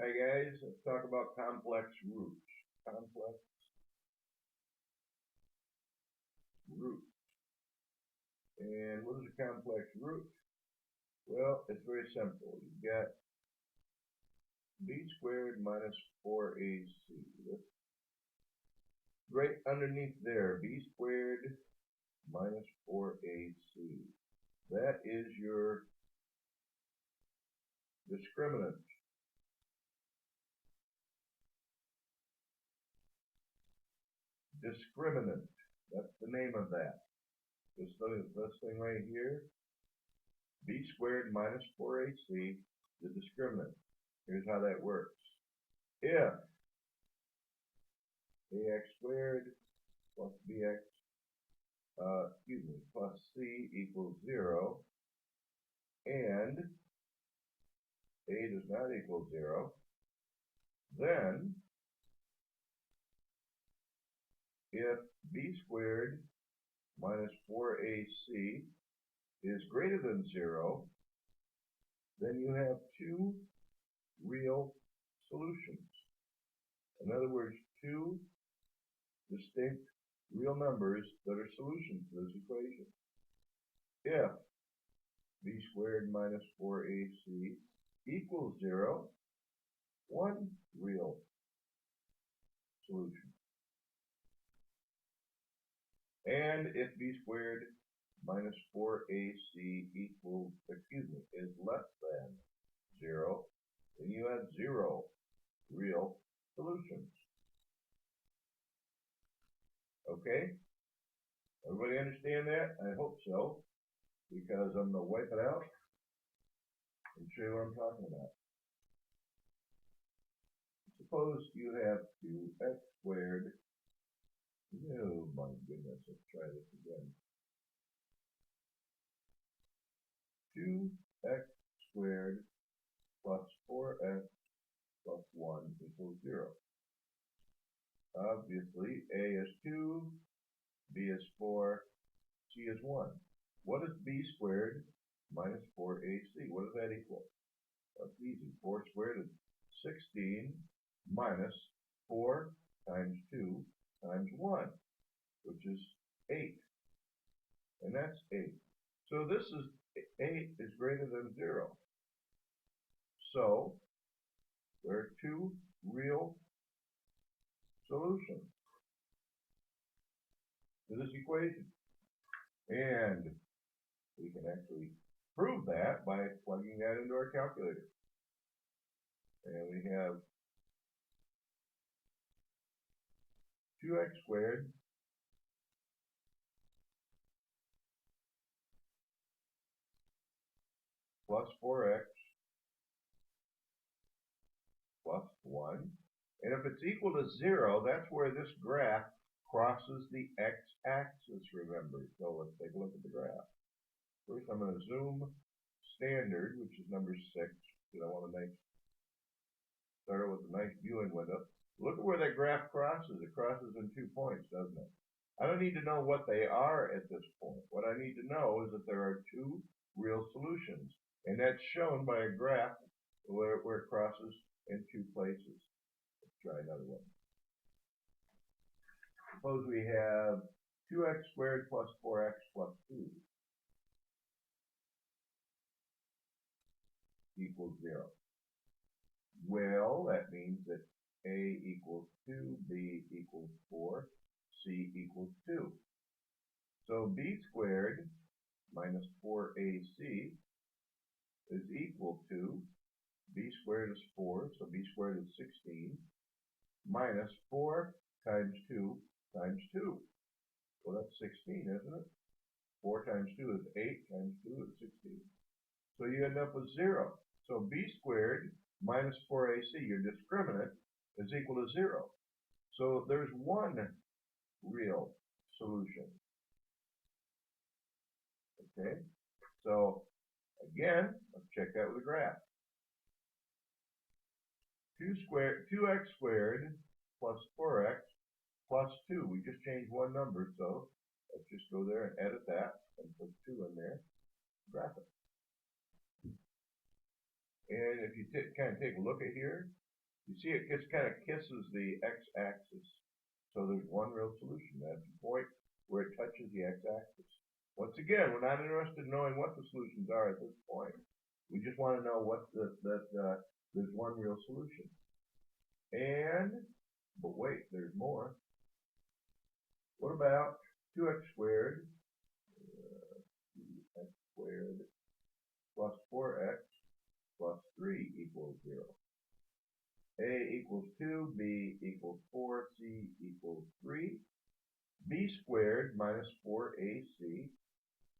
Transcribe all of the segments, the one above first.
Hi guys, let's talk about complex roots. Complex root. And what is a complex root? Well, it's very simple. You've got b squared minus 4ac. Right underneath there, b squared minus 4ac. That is your discriminant. Discriminant. That's the name of that. This thing right here, b squared minus 4ac, the discriminant. Here's how that works. If ax squared plus bx, plus c equals 0, and a does not equal 0, then if b squared minus 4ac is greater than 0, then you have two real solutions. In other words, two distinct real numbers that are solutions to this equation. If b squared minus 4ac equals 0, one real solution. And if b squared minus 4ac is less than 0, then you have 0 real solutions. Okay? Everybody understand that? I hope so, because I'm going to wipe it out and show you what I'm talking about. Suppose you have 2x squared. Oh my goodness, let's try this again. 2x squared plus 4x plus 1 equals 0. Obviously, a is 2, b is 4, c is 1. What is b squared minus 4ac? What does that equal? That's easy. 4 squared is 16 minus 4 times 2 times 1, which is 8. And that's 8. So this is 8 is greater than 0. So there are two real solutions to this equation. And we can actually prove that by plugging that into our calculator. And we have 2x squared plus 4x plus 1. And if it's equal to 0, that's where this graph crosses the x-axis, remember. So let's take a look at the graph. First, I'm going to zoom standard, which is number 6, because I want a nice, start with a nice viewing window. Look at where that graph crosses. It crosses in 2 points, doesn't it? I don't need to know what they are at this point. What I need to know is that there are two real solutions. And that's shown by a graph where it crosses in 2 places. Let's try another one. Suppose we have 2x squared plus 4x plus 2 equals 0. Well, that means that a equals 2, b equals 4, c equals 2. So b squared minus 4ac is equal to, b squared is 4, so b squared is 16, minus 4 times 2 times 2. Well, that's 16, isn't it? 4 times 2 is 8, times 2 is 16. So you end up with 0. So b squared minus 4ac, your discriminant, is equal to 0. So there's one real solution. Okay? So again, let's check that with a graph. 2x squared plus 4x plus 2. We just changed one number, so let's just go there and edit that and put 2 in there. Graph it. And if you kind of take a look at here, You see it just kind of kisses the x-axis. So there's one real solution. That's the point where it touches the x-axis. Once again, we're not interested in knowing what the solutions are at this point. We just want to know that there's one real solution. But wait, there's more. What about 2x squared, 2x squared plus 4x plus 3 equals 0? A equals 2, B equals 4, C equals 3. B squared minus 4AC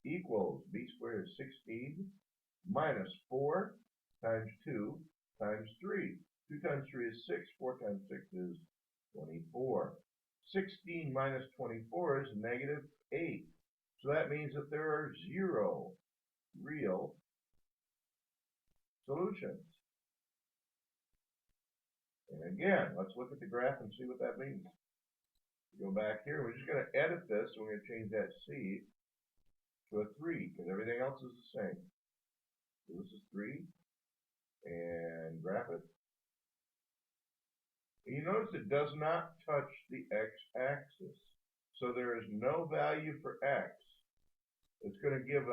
equals, B squared is 16 minus 4 times 2 times 3. 2 times 3 is 6, 4 times 6 is 24. 16 minus 24 is negative 8. So that means that there are 0 real solutions. And again, let's look at the graph and see what that means. Go back here, we're just going to edit this, so we're going to change that C to a 3, because everything else is the same. So this is 3, and graph it. And you notice it does not touch the x-axis. So there is no value for x. It's going to give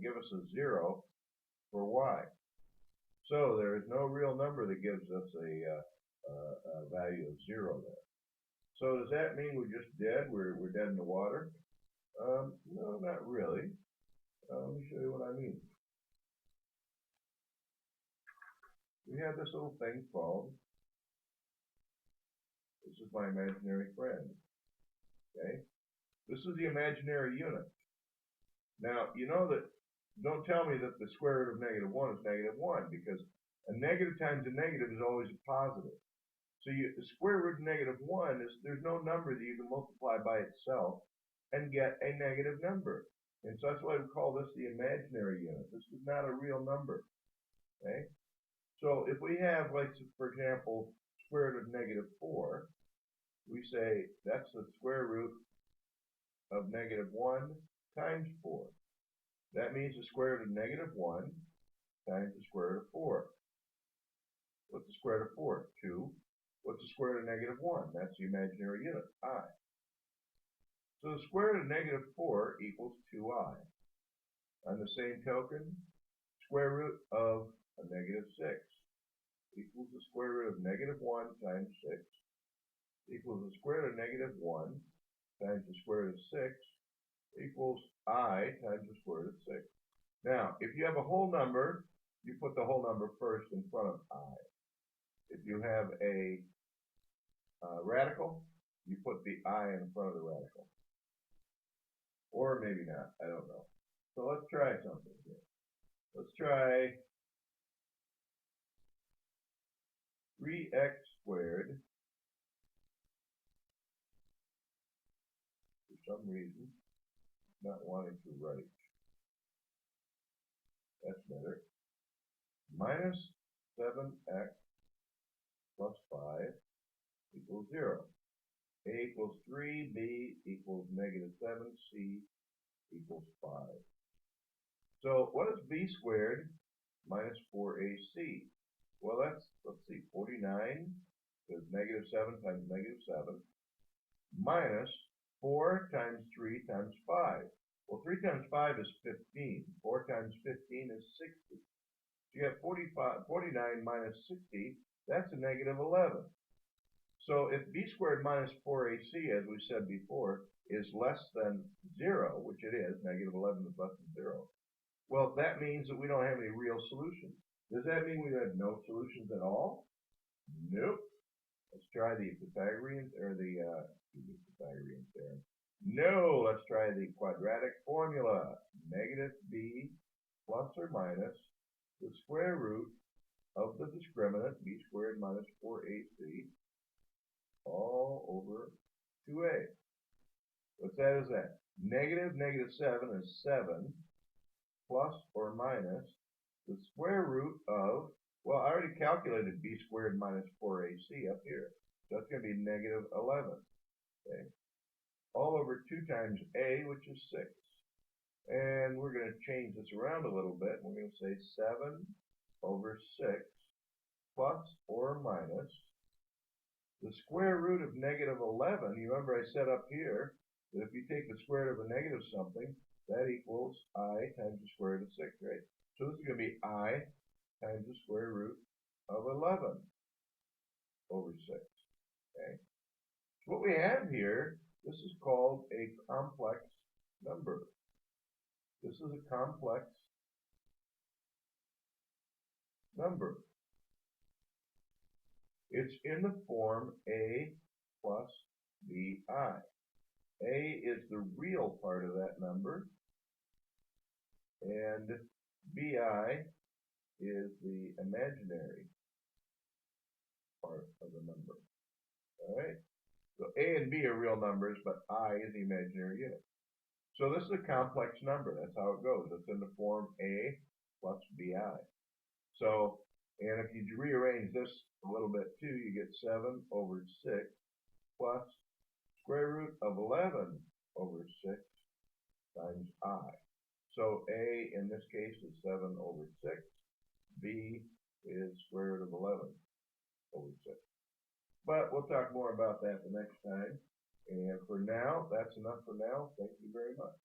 give us a 0 for y. So there is no real number that gives us a value of 0 there. So does that mean we're just dead? We're dead in the water? No, not really. Let me show you what I mean. We have this little thing called, this is my imaginary friend. Okay? This is the imaginary unit. Now, you know that, don't tell me that the square root of negative 1 is negative 1, because a negative times a negative is always a positive. So the square root of negative 1 is, there's no number that you can multiply by itself and get a negative number. And so that's why we call this the imaginary unit. This is not a real number. Okay? So if we have, like, for example, square root of negative 4, we say that's the square root of negative 1 times 4. That means the square root of negative 1 times the square root of 4. What's the square root of 4? 2. What's the square root of negative 1? That's the imaginary unit, I. So the square root of negative 4 equals 2i. On the same token, square root of a negative 6 equals the square root of negative 1 times 6 equals the square root of negative 1 times the square root of 6 equals I times the square root of 6. Now, if you have a whole number, you put the whole number first in front of I. If you have a radical, you put the I in front of the radical. Or maybe not, I don't know. So let's try something here. Let's try 3x squared. For some reason, not wanting to write. That's better. Minus 7x plus 5 equals 0. A equals 3, B equals negative 7, C equals 5. So what is B squared minus 4AC? Well, let's see, 49 is negative 7 times negative 7 minus 4 times 3 times 5. Well, 3 times 5 is 15. 4 times 15 is 60. So you have 49 minus 60, that's a negative 11. So if b squared minus 4ac, as we said before, is less than 0, which it is, negative 11 is less than 0, well, that means that we don't have any real solutions. Does that mean we have no solutions at all? Nope. Let's try the Pythagorean, or the Pythagorean theorem. No, let's try the quadratic formula. Negative b plus or minus the square root of the discriminant, b squared minus 4ac, all over 2a. What's that is that? Negative 7 is 7 plus or minus the square root of, well, I already calculated b squared minus 4ac up here. So that's going to be negative 11. Okay. All over 2 times a, which is 6. And we're going to change this around a little bit. We're going to say 7 over 6 plus or minus the square root of negative 11. You remember I said up here that if you take the square root of a negative something, that equals I times the square root of 6, right? So this is going to be I times the square root of 11 over 6, okay? So what we have here, this is called a complex number. This is a complex number. It's in the form A plus BI. A is the real part of that number, and BI is the imaginary part of the number. All right? So A and B are real numbers, but I is the imaginary unit. So this is a complex number. That's how it goes. It's in the form A plus BI. So, and if you rearrange this a little bit too, you get 7 over 6 plus square root of 11 over 6 times I. So A in this case is 7 over 6. B is square root of 11 over 6. But we'll talk more about that the next time. And for now, that's enough for now. Thank you very much.